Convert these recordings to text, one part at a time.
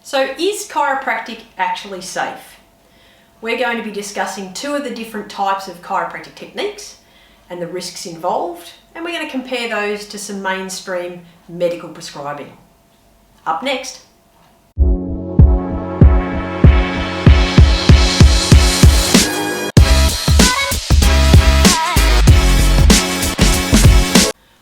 So is chiropractic actually safe? We're going to be discussing two of the different types of chiropractic techniques and the risks involved, and we're going to compare those to some mainstream medical prescribing. Up next.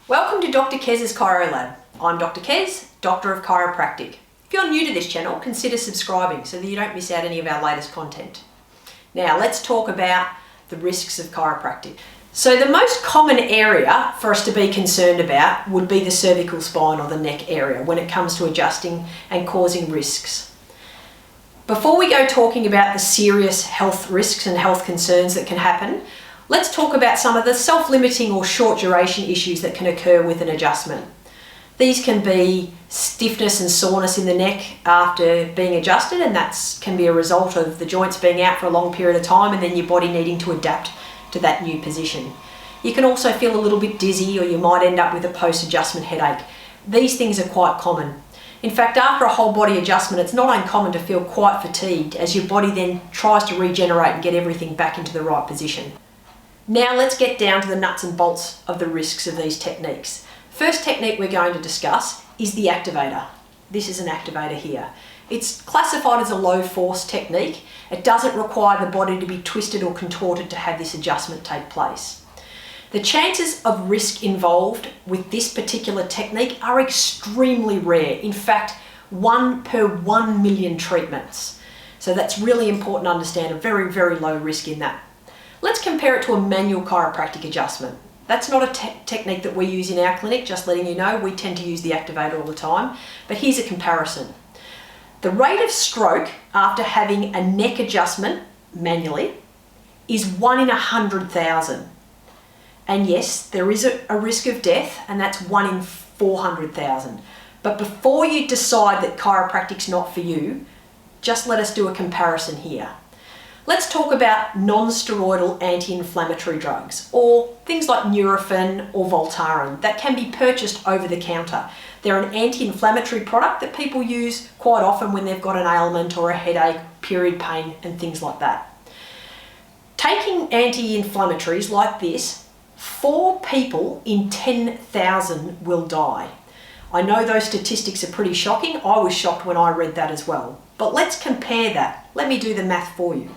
Welcome to Dr. Kez's ChiroLab. I'm Dr. Kez, Doctor of Chiropractic. If you're new to this channel, consider subscribing so that you don't miss out any of our latest content. Now let's talk about the risks of chiropractic. So the most common area for us to be concerned about would be the cervical spine or the neck area when it comes to adjusting and causing risks. Before we go talking about the serious health risks and health concerns that can happen, let's talk about some of the self-limiting or short duration issues that can occur with an adjustment. These can be stiffness and soreness in the neck after being adjusted, and that can be a result of the joints being out for a long period of time and then your body needing to adapt to that new position. You can also feel a little bit dizzy, or you might end up with a post-adjustment headache. These things are quite common. In fact, after a whole body adjustment, it's not uncommon to feel quite fatigued as your body then tries to regenerate and get everything back into the right position. Now let's get down to the nuts and bolts of the risks of these techniques. First technique we're going to discuss is the Activator. This is an Activator here. It's classified as a low force technique. It doesn't require the body to be twisted or contorted to have this adjustment take place. The chances of risk involved with this particular technique are extremely rare. In fact, 1 per 1 million treatments. So that's really important to understand, a very, very low risk in that. Let's compare it to a manual chiropractic adjustment. That's not a technique that we use in our clinic, just letting you know. We tend to use the Activator all the time, but here's a comparison. The rate of stroke after having a neck adjustment manually is 1 in 100,000. And yes, there is a risk of death, and that's 1 in 400,000. But before you decide that chiropractic's not for you, just let us do a comparison here. Let's talk about non-steroidal anti-inflammatory drugs, or things like Nurofen or Voltaren that can be purchased over the counter. They're an anti-inflammatory product that people use quite often when they've got an ailment or a headache, period pain, and things like that. Taking anti-inflammatories like this, 4 people in 10,000 will die. I know those statistics are pretty shocking. I was shocked when I read that as well. But let's compare that. Let me do the math for you.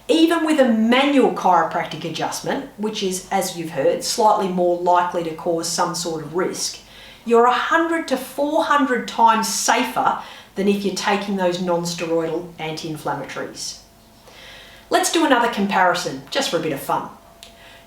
Even with a manual chiropractic adjustment, which is, as you've heard, slightly more likely to cause some sort of risk, you're 100 to 400 times safer than if you're taking those non-steroidal anti-inflammatories. Let's do another comparison, just for a bit of fun.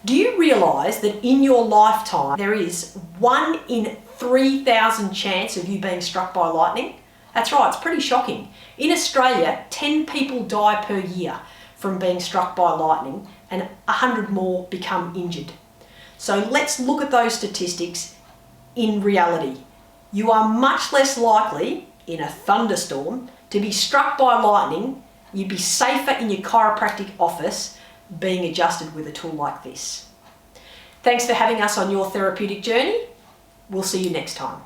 Do you realise that in your lifetime there is 1 in 3,000 chance of you being struck by lightning? That's right, it's pretty shocking. In Australia, 10 people die per year from being struck by lightning, and 100 more become injured. So let's look at those statistics in reality. You are much less likely in a thunderstorm to be struck by lightning. You'd be safer in your chiropractic office being adjusted with a tool like this. Thanks for having us on your therapeutic journey. We'll see you next time.